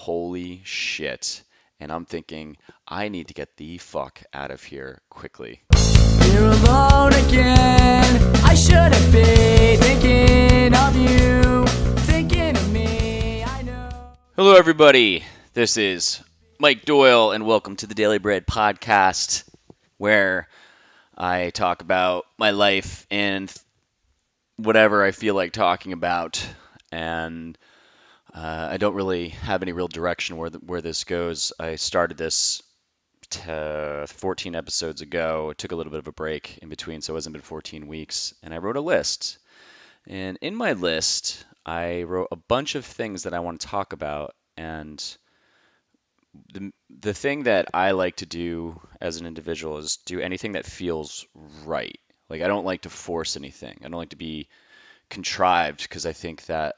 holy shit. And I'm thinking, I need to get the fuck out of here quickly. You're alone again. I shouldn't be thinking of you, thinking of me. I know. Hello, everybody. This is Mike Doyle, and welcome to the Daily Bread podcast, where I talk about my life and whatever I feel like talking about. And I don't really have any real direction where this goes. I started this 14 episodes ago. It took a little bit of a break in between, so it hasn't been 14 weeks. And I wrote a list. And in my list, I wrote a bunch of things that I want to talk about. And the thing that I like to do as an individual is do anything that feels right. Like, I don't like to force anything. I don't like to be contrived because I think that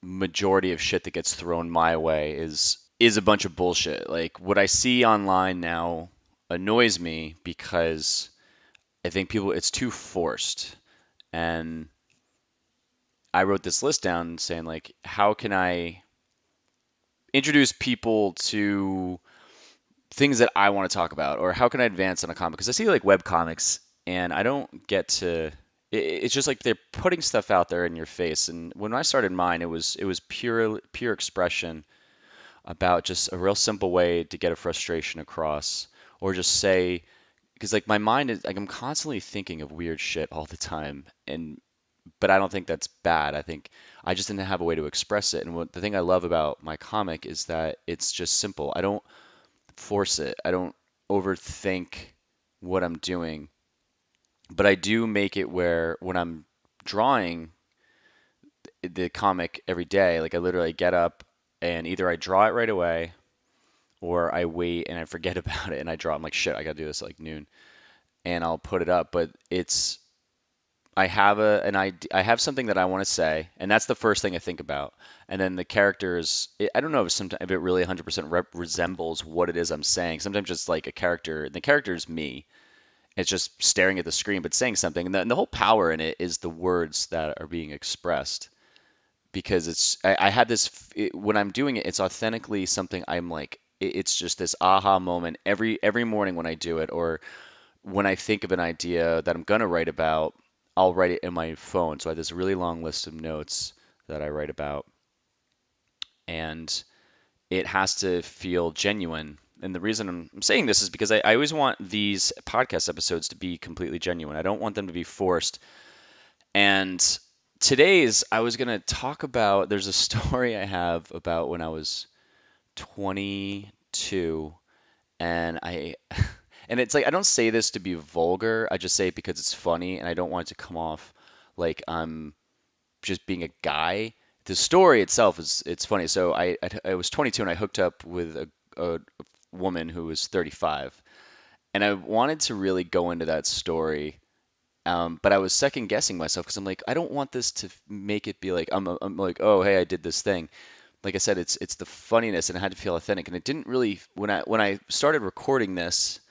majority of shit that gets thrown my way is a bunch of bullshit. Like, what I see online now annoys me because I think it's too forced. And I wrote this list down saying, like, how can I introduce people to things that I want to talk about, or how can I advance on a comic? Because I see like web comics, and I don't get to. It's just like they're putting stuff out there in your face. And when I started mine, it was pure expression about just a real simple way to get a frustration across, or just say, because like my mind is like I'm constantly thinking of weird shit all the time, and but I don't think that's bad. I think I just didn't have a way to express it. And the thing I love about my comic is that it's just simple. I don't force it. I don't overthink what I'm doing, but I do make it where when I'm drawing the comic every day, like I literally get up and either I draw it right away or I wait and I forget about it and I draw. I'm like, shit, I gotta do this at like noon, and I'll put it up. But it's I have I have something that I want to say, and that's the first thing I think about. And then the characters, I don't know if it really 100% resembles what it is I'm saying. Sometimes just like a character, and the character is me. It's just staring at the screen, but saying something. And the whole power in it is the words that are being expressed. Because I had this, when I'm doing it, it's authentically something I'm like, it's just this aha moment every morning when I do it, or when I think of an idea that I'm gonna write about, I'll write it in my phone. So I have this really long list of notes that I write about, and it has to feel genuine. And the reason I'm saying this is because I always want these podcast episodes to be completely genuine. I don't want them to be forced. And today's, I was gonna talk about, there's a story I have about when I was 22, and and it's like I don't say this to be vulgar. I just say it because it's funny, and I don't want it to come off like I'm just being a guy. The story itself is it's funny. So I was 22 and I hooked up with a woman who was 35, and I wanted to really go into that story. But I was second guessing myself because I'm like, I don't want this to make it be like I'm like, oh hey, I did this thing. Like I said, it's the funniness, and it had to feel authentic. And it didn't really when I started recording this,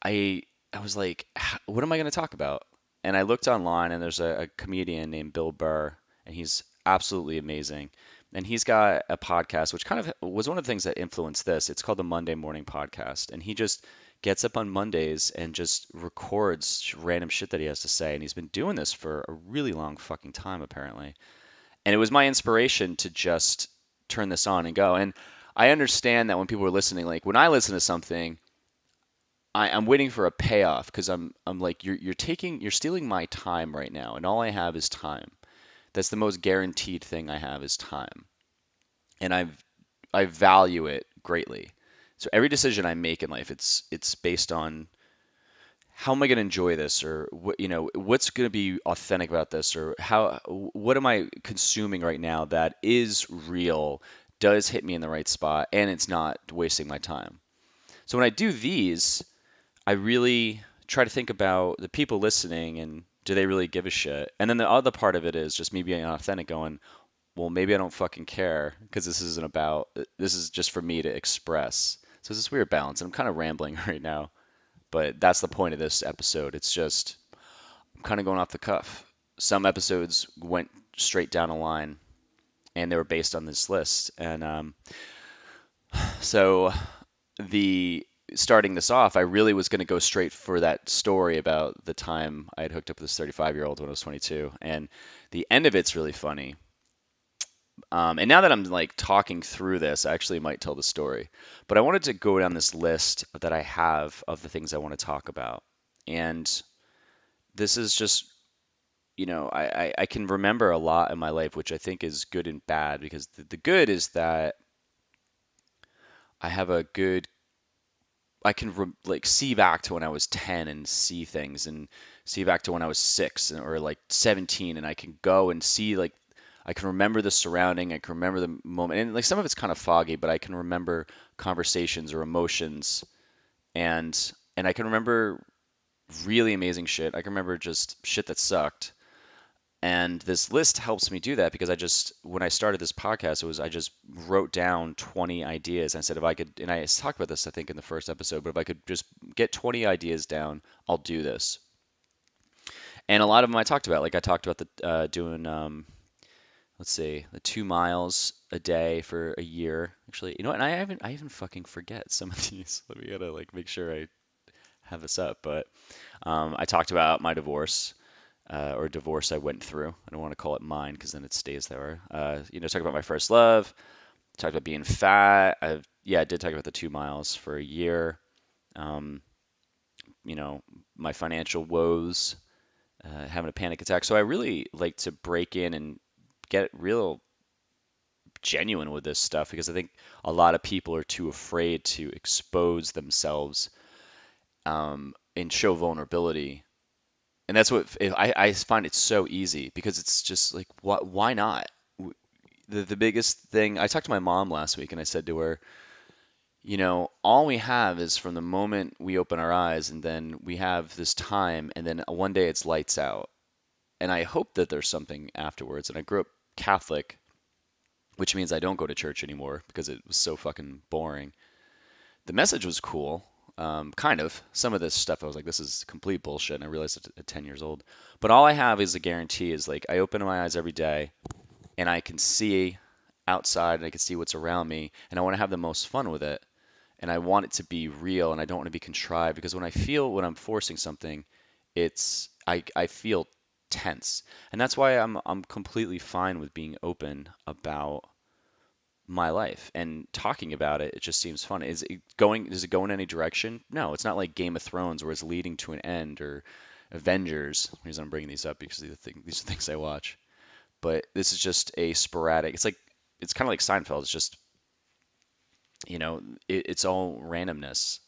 I was like, what am I going to talk about? And I looked online, and there's a comedian named Bill Burr, and he's absolutely amazing. And he's got a podcast, which kind of was one of the things that influenced this. It's called the Monday Morning Podcast, and he just gets up on Mondays and just records random shit that he has to say. And he's been doing this for a really long fucking time, apparently. And it was my inspiration to just turn this on and go. And I understand that when people are listening, like when I listen to something, I'm waiting for a payoff because I'm like you're stealing my time right now, and all I have is time. That's the most guaranteed thing I have is time, and I value it greatly. So every decision I make in life, it's based on how am I going to enjoy this, or what's going to be authentic about this, or what am I consuming right now that is real, does hit me in the right spot, and it's not wasting my time. So when I do these, I really try to think about the people listening and do they really give a shit? And then the other part of it is just me being authentic, going, well, maybe I don't fucking care because this is just for me to express. So it's this weird balance. And I'm kind of rambling right now, but that's the point of this episode. It's just, I'm kind of going off the cuff. Some episodes went straight down a line, and they were based on this list. And so the starting this off, I really was going to go straight for that story about the time I had hooked up with this 35-year-old when I was 22, and the end of it's really funny. And now that I'm like talking through this, I actually might tell the story. But I wanted to go down this list that I have of the things I want to talk about. And this is just, I can remember a lot in my life, which I think is good and bad, because the good is that I have a good, I can like see back to when I was 10 and see things, and see back to when I was 6 or like 17, and I can go and see like I can remember the surrounding, I can remember the moment, and like some of it's kind of foggy, but I can remember conversations or emotions, and I can remember really amazing shit. I can remember just shit that sucked. And this list helps me do that because when I started this podcast, I just wrote down 20 ideas. And I said, if I could, and I talked about this, I think, in the first episode, but if I could just get 20 ideas down, I'll do this. And a lot of them I talked about. Like I talked about doing, let's see, the 2 miles a day for a year. Actually, you know what? And I even fucking forget some of these. Let me gotta like make sure I have this up. But I talked about my divorce, or divorce I went through. I don't want to call it mine because then it stays there. Talk about my first love. Talked about being fat. I did talk about the 2 miles for a year. Um, you know, my financial woes, having a panic attack. So I really like to break in and get real genuine with this stuff because I think a lot of people are too afraid to expose themselves, and show vulnerability. And that's what I find it so easy because it's just like, why not? The biggest thing, I talked to my mom last week and I said to her, all we have is from the moment we open our eyes and then we have this time and then one day it's lights out. And I hope that there's something afterwards. And I grew up Catholic, which means I don't go to church anymore because it was so fucking boring. The message was cool, kind of. Some of this stuff I was like, this is complete bullshit. And I realized it at 10 years old. But all I have is a guarantee is like I open my eyes every day and I can see outside and I can see what's around me and I want to have the most fun with it. And I want it to be real and I don't want to be contrived because when I'm forcing something, I feel tense. And that's why I'm completely fine with being open about my life and talking about it. It just seems fun. Does it go in any direction? No, it's not like Game of Thrones where it's leading to an end, or Avengers. The reason I'm bringing these up because these are things I watch. But this is just a sporadic. It's kind of like Seinfeld. It's just, it's all randomness.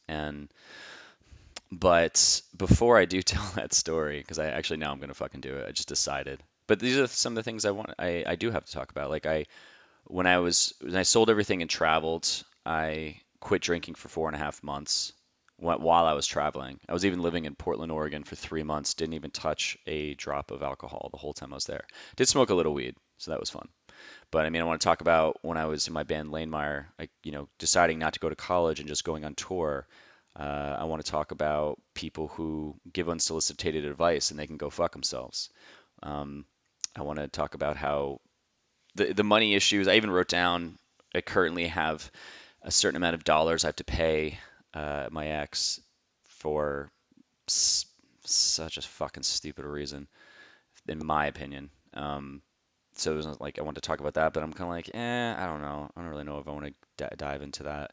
But before I do tell that story, because I actually now I'm gonna fucking do it. I just decided. But these are some of the things I do have to talk about. Like when I sold everything and traveled, I quit drinking for 4.5 months while I was traveling. I was even living in Portland, Oregon for 3 months. Didn't even touch a drop of alcohol the whole time I was there. Did smoke a little weed, so that was fun. But I mean, I want to talk about when I was in my band Lanemeyer, deciding not to go to college and just going on tour. I want to talk about people who give unsolicited advice and they can go fuck themselves. Um, I want to talk about how the money issues. I even wrote down I currently have a certain amount of dollars I have to pay my ex for such a fucking stupid reason, in my opinion. So it was like I want to talk about that, but I'm kind of like, I don't know. I don't really know if I want to dive into that.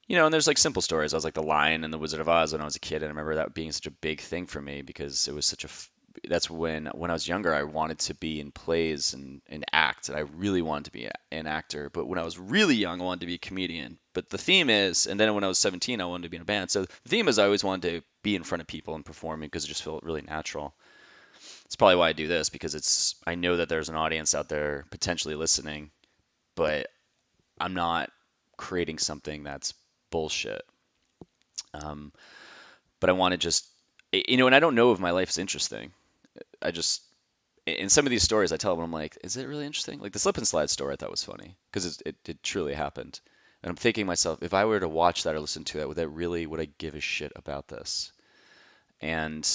And there's like simple stories. I was like The Lion and the Wizard of Oz when I was a kid, and I remember that being such a big thing for me because it was that's when I was younger, I wanted to be in plays and act, and I really wanted to be an actor. But when I was really young, I wanted to be a comedian. But the theme is, and then when I was 17, I wanted to be in a band. So the theme is I always wanted to be in front of people and performing because it just felt really natural. It's probably why I do this because I know that there's an audience out there potentially listening, but I'm not creating something that's bullshit. Um, but I want to just, and I don't know if my life's interesting. I just, in some of these stories, I tell them, I'm like, is it really interesting? Like the slip and slide story, I thought was funny because it truly happened. And I'm thinking to myself, if I were to watch that or listen to that, would I give a shit about this? And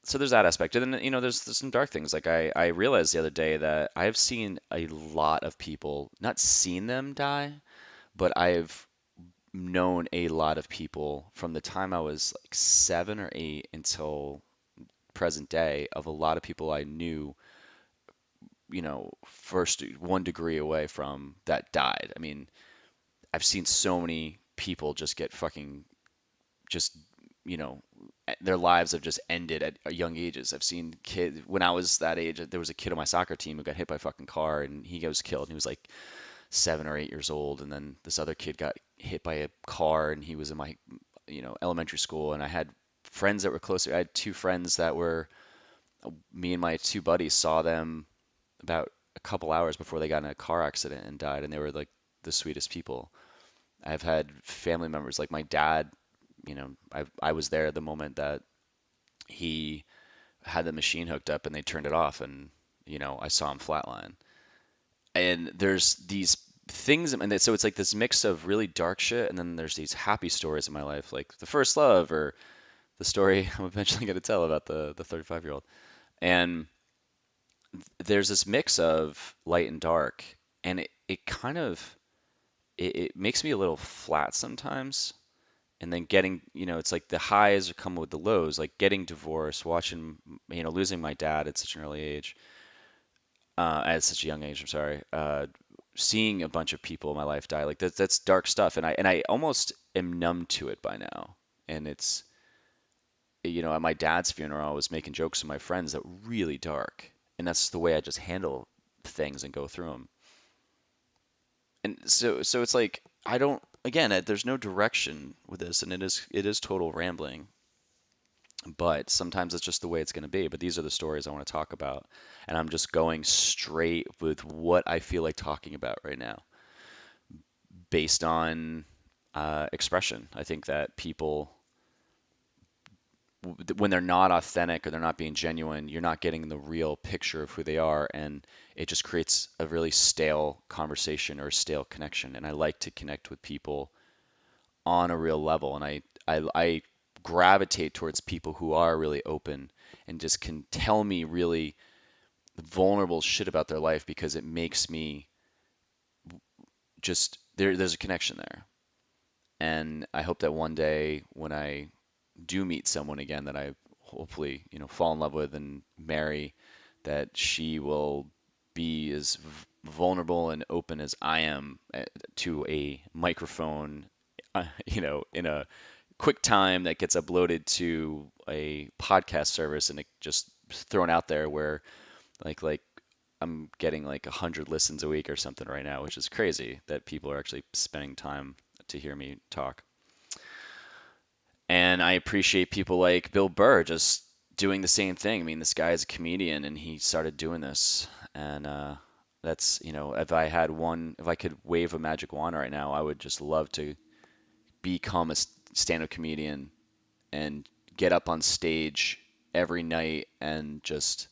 so there's that aspect. And then, there's some dark things. Like I realized the other day that I've seen a lot of people, not seen them die, but I've known a lot of people from the time I was like 7 or 8 until present day, of a lot of people I knew, first 1 degree away from, that died. I mean, I've seen so many people just get fucking just, you know, their lives have just ended at young ages. I've seen kids when I was that age. There was a kid on my soccer team who got hit by a fucking car and he was killed. He was like 7 or 8 years old, and then this other kid got hit by a car and he was in my, elementary school. And I had friends that were closer. I had two friends that were, me and my two buddies saw them about a couple hours before they got in a car accident and died, and they were like the sweetest people. I've had family members like my dad. I was there the moment that he had the machine hooked up and they turned it off, and I saw him flatline. And there's these things, and so it's like this mix of really dark shit, and then there's these happy stories in my life, like the first love, or the story I'm eventually going to tell about the 35-year-old. And there's this mix of light and dark, and it kind of it makes me a little flat sometimes. And then getting, it's like the highs come with the lows, like getting divorced, watching, losing my dad at such an early age, at such a young age, I'm sorry, seeing a bunch of people in my life die, like that's dark stuff, and I almost am numb to it by now. And it's, at my dad's funeral, I was making jokes with my friends that were really dark, and that's the way I just handle things and go through them. And so it's like I don't, again, there's no direction with this, and it is total rambling, but sometimes it's just the way it's going to be. But these are the stories I want to talk about, and I'm just going straight with what I feel like talking about right now, based on expression. I think that people, when they're not authentic or they're not being genuine, you're not getting the real picture of who they are, and it just creates a really stale conversation or a stale connection. And I like to connect with people on a real level, and I gravitate towards people who are really open and just can tell me really vulnerable shit about their life, because it makes me just there's a connection there. And I hope that one day when I do meet someone again that I hopefully, fall in love with and marry, that she will be as vulnerable and open as I am, to a microphone, in a quick time that gets uploaded to a podcast service, and it just thrown out there, where like I'm getting like 100 listens a week or something right now, which is crazy that people are actually spending time to hear me talk. And I appreciate people like Bill Burr just doing the same thing. I mean, this guy is a comedian and he started doing this. And that's, if I could wave a magic wand right now, I would just love to become a stand-up comedian and get up on stage every night and just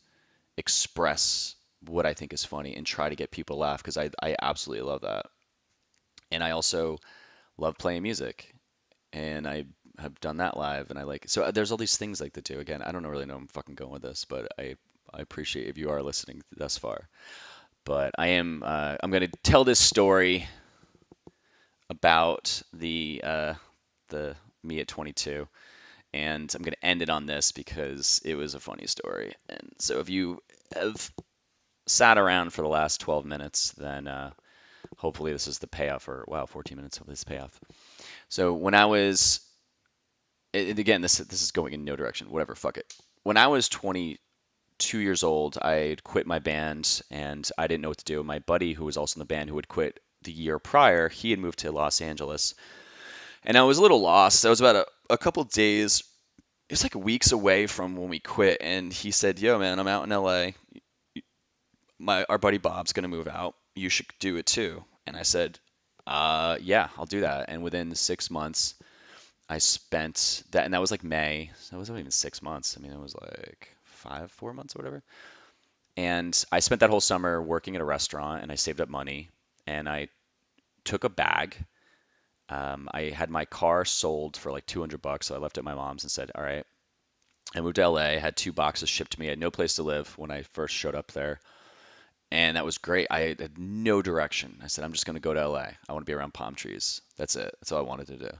express what I think is funny and try to get people to laugh, because I absolutely love that. And I also love playing music, and I have done that live, and I like it. So there's all these things I like to do. Again, I don't really know where I'm fucking going with this, but I appreciate if you are listening thus far. But I'm gonna tell this story about the me at 22, and I'm gonna end it on this because it was a funny story. And so if you have sat around for the last 12 minutes, then hopefully this is the payoff. Or wow, 14 minutes of this payoff. So when I was, and again, this is going in no direction. Whatever, fuck it. When I was 22 years old, I quit my band and I didn't know what to do. My buddy, who was also in the band, who had quit the year prior, he had moved to Los Angeles, and I was a little lost. I was about a couple days, it was like weeks away from when we quit, and he said, "Yo, man, I'm out in LA. Our buddy Bob's gonna move out. You should do it too." And I said, yeah, I'll do that." And within 6 months, I spent that, and that was like May. So it wasn't even 6 months. I mean, it was like 4 months or whatever. And I spent that whole summer working at a restaurant, and I saved up money, and I took a bag. I had my car sold for like $200, so I left it at my mom's and said, "All right, I moved to LA, had 2 boxes shipped to me. I had no place to live when I first showed up there. And that was great. I had no direction. I said, I'm just going to go to LA. I want to be around palm trees. That's it. That's all I wanted to do.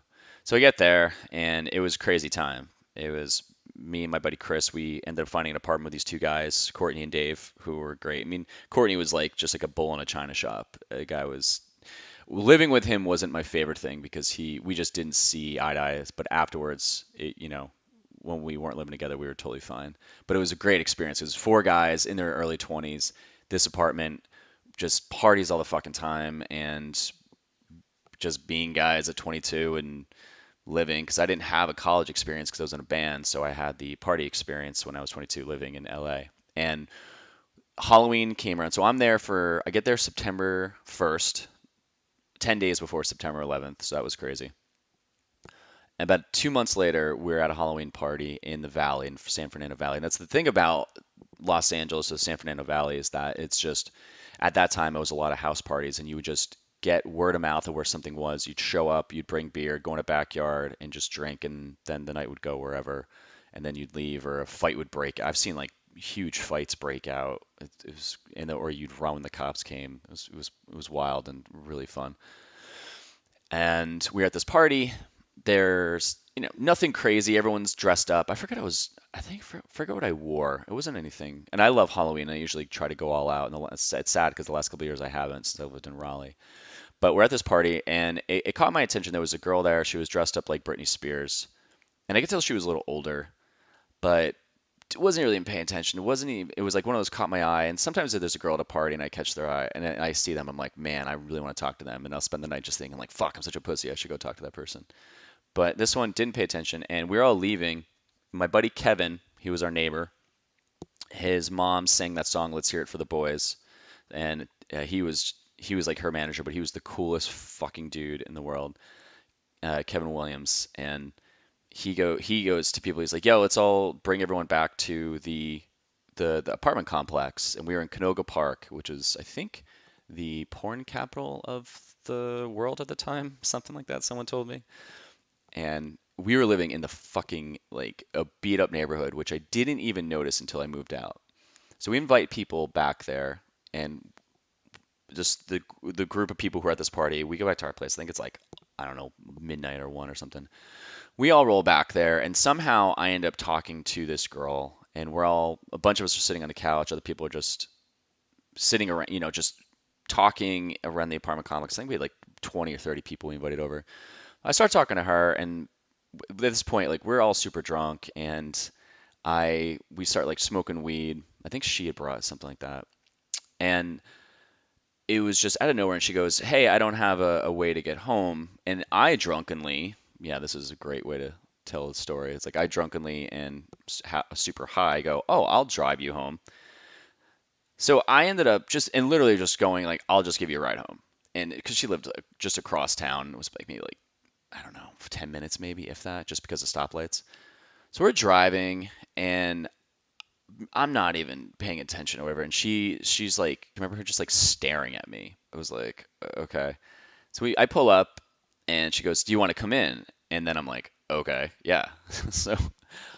So I get there, and it was a crazy time. It was me and my buddy Chris. We ended up finding an apartment with these 2 guys, Courtney and Dave, who were great. I mean, Courtney was like just like a bull in a china shop. A guy was living with him wasn't my favorite thing because we just didn't see eye to eye. But afterwards, when we weren't living together, we were totally fine. But it was a great experience. It was 4 guys in their early 20s. This apartment just parties all the fucking time and just being guys at 22 and living because I didn't have a college experience because I was in a band, so I had the party experience when I was 22 living in LA. And Halloween came around, so I get there September 1st, 10 days before September 11th, so that was crazy. And about 2 months later, we are at a Halloween party in the Valley, in San Fernando Valley. And that's the thing about Los Angeles, the San Fernando Valley, is that it's just, at that time, it was a lot of house parties, and you would just get word of mouth of where something was. You'd show up, you'd bring beer, go in a backyard, and just drink, and then the night would go wherever, and then you'd leave, or a fight would break. I've seen like huge fights break out. It was, or you'd run when the cops came. It was wild and really fun. And we were at this party. There's, nothing crazy. Everyone's dressed up. I think, forget what I wore. It wasn't anything. And I love Halloween. I usually try to go all out. And it's sad because the last couple of years I haven't since I lived in Raleigh. But we're at this party, and it caught my attention. There was a girl there. She was dressed up like Britney Spears. And I could tell she was a little older, but wasn't really paying attention. It wasn't even, it was like one of those caught my eye. And sometimes if there's a girl at a party and I catch their eye and I see them, I'm like, man, I really want to talk to them. And I'll spend the night just thinking like, fuck, I'm such a pussy. I should go talk to that person. But this one didn't pay attention, and we were all leaving. My buddy Kevin, he was our neighbor. His mom sang that song "Let's Hear It for the Boys," and he was like her manager, but he was the coolest fucking dude in the world, Kevin Williams. And he goes to people. He's like, "Yo, let's all bring everyone back to the apartment complex." And we were in Canoga Park, which is I think the porn capital of the world at the time, something like that. Someone told me. And we were living in the fucking like a beat up neighborhood, which I didn't even notice until I moved out. So we invite people back there, and just the group of people who are at this party, we go back to our place. I think it's like I don't know midnight or 1 or something. We all roll back there, and somehow I end up talking to this girl, and a bunch of us are sitting on the couch. Other people are just sitting around, just talking around the apartment complex. I think we had like 20 or 30 people we invited over. I start talking to her, and at this point, like we're all super drunk, and we start like smoking weed. I think she had brought something like that, and it was just out of nowhere. And she goes, "Hey, I don't have a way to get home." And I drunkenly, yeah, this is a great way to tell the story. It's like I drunkenly and super high go, "Oh, I'll drive you home." So I ended up and literally just going like, "I'll just give you a ride home," and because she lived just across town, it was like maybe like I don't know, 10 minutes maybe, if that, just because of stoplights. So we're driving, and I'm not even paying attention or whatever. And she's like, remember her just like staring at me. I was like, okay. So I pull up, and she goes, "Do you want to come in?" And then I'm like, okay, yeah. So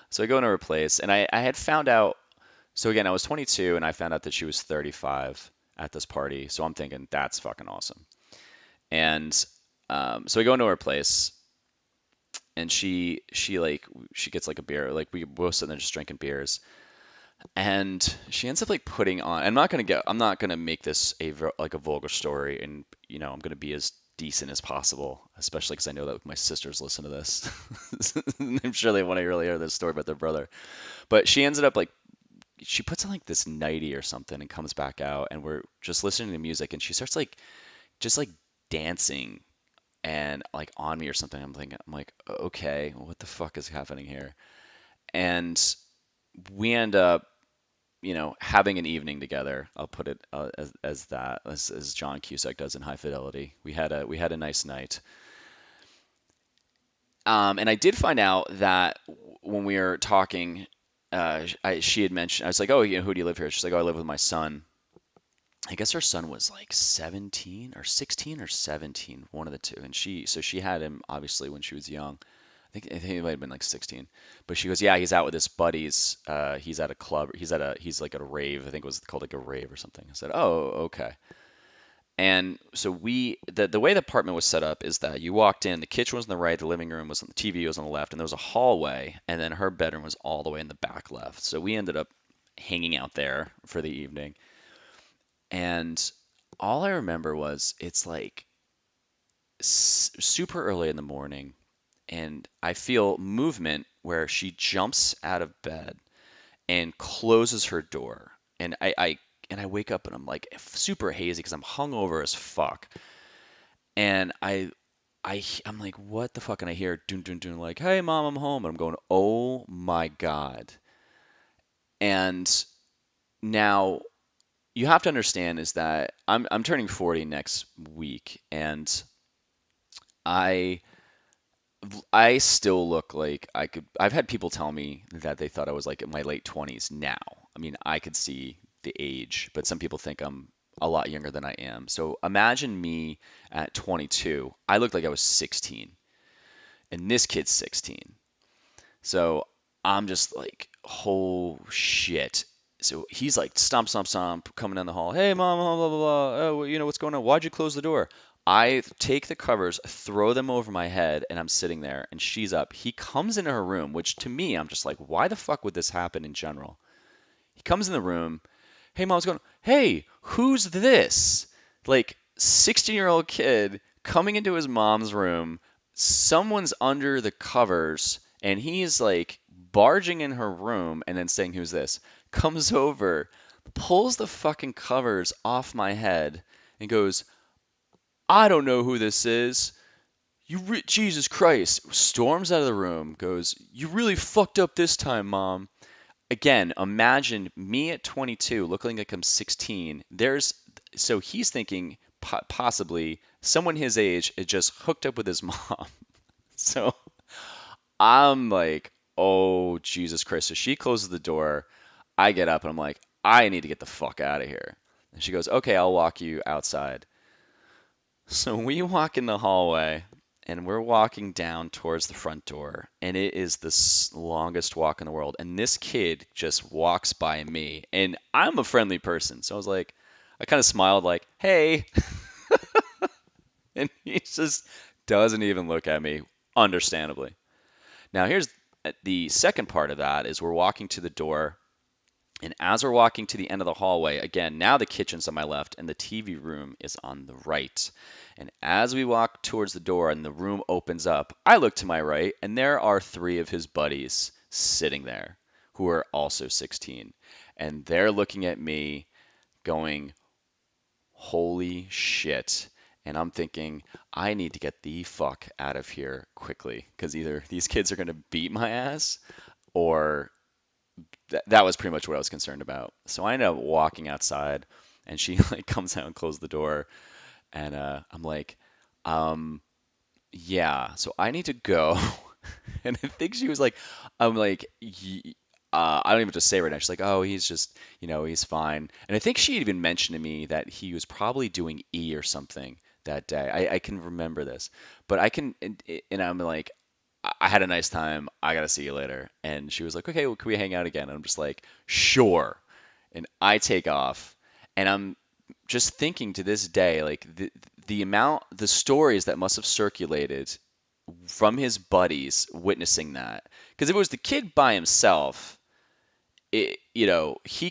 so I go into her place, and I had found out. So again, I was 22, and I found out that she was 35 at this party. So I'm thinking that's fucking awesome. And so I go into her place, and she gets like a beer, like we both sitting there just drinking beers, and she ends up like putting on. I'm not gonna make this like a vulgar story, and I'm gonna be as decent as possible, especially because I know that my sisters listen to this. I'm sure they want to really hear this story about their brother. But she ends up like she puts on like this nightie or something and comes back out, and we're just listening to music, and she starts like just like dancing and like on me or something. I'm like, okay, what the fuck is happening here? And we end up, having an evening together. I'll put it as that, as John Cusack does in High Fidelity. We had a nice night. And I did find out that when we were talking, she had mentioned, I was like, oh, who do you live here? She's like, oh, I live with my son. I guess her son was like 17 or 16 or 17, one of the two. And so she had him obviously when she was young. I I think he might have been like 16. But she goes, yeah, he's out with his buddies. He's at a club. He's like at a rave. I think it was called like a rave or something. I said, oh, okay. And so the way the apartment was set up is that you walked in, the kitchen was on the right, the living room was on the TV was on the left, and there was a hallway, and then her bedroom was all the way in the back left. So we ended up hanging out there for the evening. And all I remember was it's like super early in the morning, and I feel movement where she jumps out of bed and closes her door. And I wake up and I'm like super hazy because I'm hungover as fuck. And I'm like, what the fuck? And I hear dun dun dun like, hey mom, I'm home. And I'm going, oh my God. And now you have to understand is that I'm turning 40 next week, and I I still look like I could. I've had people tell me that they thought I was like in my late 20s now. I mean, I could see the age, but some people think I'm a lot younger than I am. So imagine me at 22. I looked like I was 16, and this kid's 16. So I'm just like, oh shit. So he's like, stomp, stomp, stomp, coming down the hall. Hey, mom, blah, blah, blah, blah. Oh, what's going on? Why'd you close the door? I take the covers, throw them over my head, and I'm sitting there, and she's up. He comes into her room, which to me, I'm just like, why the fuck would this happen in general? He comes in the room. Hey, mom's going, hey, who's this? Like, 16-year-old kid coming into his mom's room. Someone's under the covers, and he's like barging in her room and then saying, who's this? Comes over, pulls the fucking covers off my head, and goes, I don't know who this is. Jesus Christ. Storms out of the room, goes, you really fucked up this time, mom. Again, imagine me at 22 looking like I'm 16. So he's thinking possibly someone his age had just hooked up with his mom. So I'm like, oh, Jesus Christ. So she closes the door. I get up and I'm like, I need to get the fuck out of here. And she goes, okay, I'll walk you outside. So we walk in the hallway and we're walking down towards the front door, and it is the longest walk in the world. And this kid just walks by me, and I'm a friendly person. So I was like, I kind of smiled, like, hey. And he just doesn't even look at me, understandably. Now, here's the second part of that is we're walking to the door. And as we're walking to the end of the hallway, again, now the kitchen's on my left and the TV room is on the right. And as we walk towards the door and the room opens up, I look to my right and there are three of his buddies sitting there who are also 16. And they're looking at me going, holy shit. And I'm thinking, I need to get the fuck out of here quickly because either these kids are going to beat my ass or that was pretty much what I was concerned about. So I ended up walking outside, and she like comes out and closes the door, and I'm like, um, yeah, so I need to go. And I think she was like, I'm like, I don't even have to say right now. She's like, oh, he's just, he's fine. And I think she even mentioned to me that he was probably doing E or something that day. I can remember this, but and I'm like, I had a nice time. I gotta see you later. And she was like, okay, well, can we hang out again? And I'm just like, sure. And I take off, and I'm just thinking to this day, like the stories that must have circulated from his buddies witnessing that. Because if it was the kid by himself, he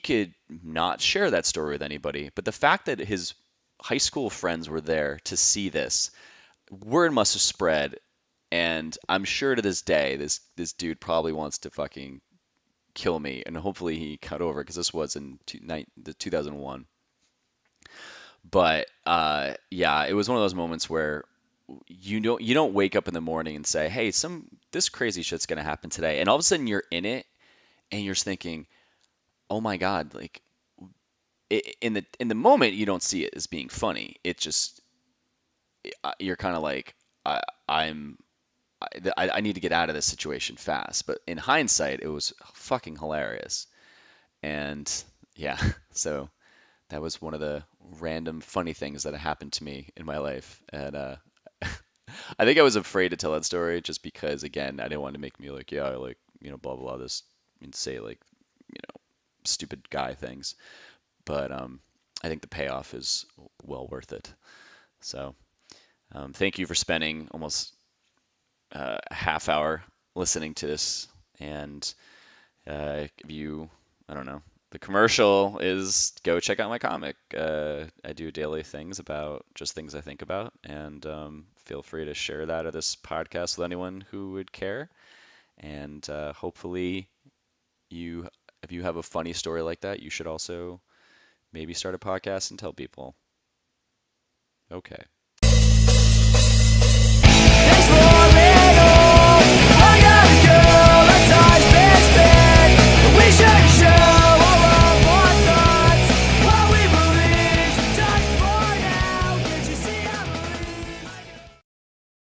could not share that story with anybody. But the fact that his high school friends were there to see this, word must have spread, and I'm sure to this day, this dude probably wants to fucking kill me, and hopefully he cut over because this was in the 2001. But yeah, it was one of those moments where you don't wake up in the morning and say, "Hey, this crazy shit's gonna happen today," and all of a sudden you're in it, and you're thinking, "Oh my God!" Like in the moment, you don't see it as being funny. It just you're kind of like, I'm I need to get out of this situation fast. But in hindsight, it was fucking hilarious. And yeah, so that was one of the random funny things that happened to me in my life. And I think I was afraid to tell that story just because, again, I didn't want to make me like, yeah, I like, blah blah blah this and say like, stupid guy things. But I think the payoff is well worth it. So thank you for spending almost a half hour listening to this. And if you, I don't know, the commercial is go check out my comic. I do daily things about just things I think about, and feel free to share that or this podcast with anyone who would care. And hopefully, you, if you have a funny story like that, you should also maybe start a podcast and tell people. Okay.